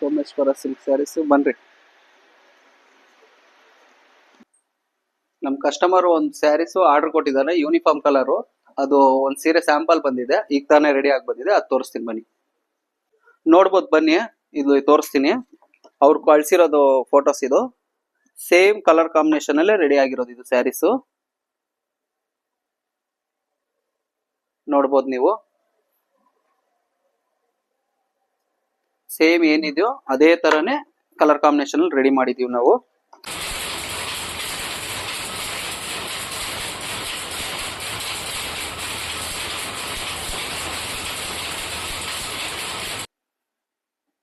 Someshwara silk saris ಬನ್ರಿ. ನಮ್ customer ಒಂದು ಸ್ಯಾರೀಸ್ ಆರ್ಡರ್ ಕೊಟ್ಟಿದ್ದಾರೆ, ಯೂನಿಫಾರ್ಮ್ ಕಲರ್. ಅದು ಒಂದ್ ಸೀರೆ ಸ್ಯಾಂಪಲ್ ಬಂದಿದೆ, ಈಗ ತಾನೇ ರೆಡಿ ಆಗಿ ಬಂದಿದೆ. ಅದು ತೋರಿಸ್ತೀನಿ ಬನ್ನಿ, ನೋಡ್ಬೋದು ಬನ್ನಿ. ಇದು ತೋರಿಸ್ತೀನಿ. ಅವ್ರು ಕಳ್ಸಿರೋದು ಫೋಟೋಸ್. ಇದು ಸೇಮ್ ಕಲರ್ ಕಾಂಬಿನೇಷನ್ ಅಲ್ಲೇ ರೆಡಿ ಆಗಿರೋದು ಇದು ಸ್ಯಾರೀಸ್. ನೋಡ್ಬೋದು ನೀವು. ಸೇಮ್ ಏನಿದೆಯೋ ಅದೇ ತರನೇ ಕಲರ್ ಕಾಂಬಿನೇಷನ್ ಅಲ್ಲಿ ರೆಡಿ ಮಾಡಿದೀವಿ ನಾವು.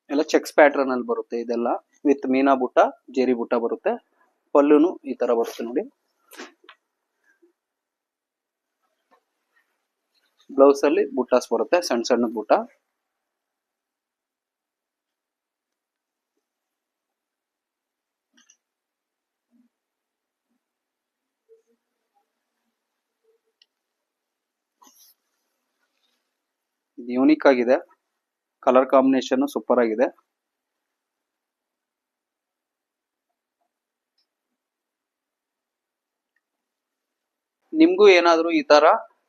ಎಲ್ಲ ಚೆಕ್ಸ್ ಪ್ಯಾಟರ್ನ್ ಅಲ್ಲಿ ಬರುತ್ತೆ ಇದೆಲ್ಲ, ವಿತ್ ಮೀನಾ ಬುಟ್ಟ, ಜೇರಿ ಬುಟ್ಟ ಬರುತ್ತೆ. ಪಲ್ಲುನು ಈ ತರ ಬರುತ್ತೆ ನೋಡಿ. ಬ್ಲೌಸ್ ಅಲ್ಲಿ ಬುಟ್ಟಾಸ್ ಬರುತ್ತೆ, ಸಣ್ಣ ಸಣ್ಣ ಬುಟ್ಟ. ಇದು ಯೂನಿಕ್ ಆಗಿದೆ, ಕಲರ್ ಕಾಂಬಿನೇಷನ್ ಸೂಪರ್ ಆಗಿದೆ. ನಿಮ್ಗೂ ಏನಾದ್ರು ಈ ತರ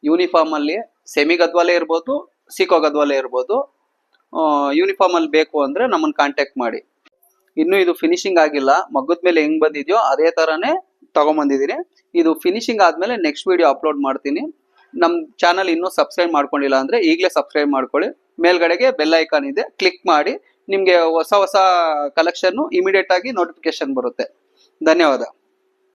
ಯೂನಿಫಾರ್ಮ್ ಅಲ್ಲಿ ಸೆಮಿ ಗದ್ವಾಲೆ ಇರ್ಬೋದು, ಸೀಕೋ ಗದ್ವಾಲೆ ಇರ್ಬೋದು, ಯೂನಿಫಾರ್ಮ್ ಅಲ್ಲಿ ಬೇಕು ಅಂದ್ರೆ ನಮ್ಮನ್ನ ಕಾಂಟ್ಯಾಕ್ಟ್ ಮಾಡಿ. ಇನ್ನು ಇದು ಫಿನಿಶಿಂಗ್ ಆಗಿಲ್ಲ, ಮಗ್ಗದ ಮೇಲೆ ಹೆಂಗ್ ಬಂದಿದ್ಯೋ ಅದೇ ತರಾನೇ ತಗೊಂಬಂದಿದ್ದೀನಿ. ಇದು ಫಿನಿಶಿಂಗ್ ಆದ್ಮೇಲೆ ನೆಕ್ಸ್ಟ್ ವಿಡಿಯೋ ಅಪ್ಲೋಡ್ ಮಾಡ್ತೀನಿ. ನಮ್ ಚಾನಲ್ ಇನ್ನೂ ಸಬ್ಸ್ಕ್ರೈಬ್ ಮಾಡ್ಕೊಂಡಿಲ್ಲ ಅಂದ್ರೆ ಈಗಲೇ ಸಬ್ಸ್ಕ್ರೈಬ್ ಮಾಡ್ಕೊಳ್ಳಿ. ಮೇಲ್ಗಡೆಗೆ ಬೆಲ್ ಐಕಾನ್ ಇದೆ, ಕ್ಲಿಕ್ ಮಾಡಿ. ನಿಮ್ಗೆ ಹೊಸ ಹೊಸ ಕಲೆಕ್ಷನ್ ಇಮಿಡಿಯೇಟ್ ಆಗಿ ನೋಟಿಫಿಕೇಶನ್ ಬರುತ್ತೆ. ಧನ್ಯವಾದ.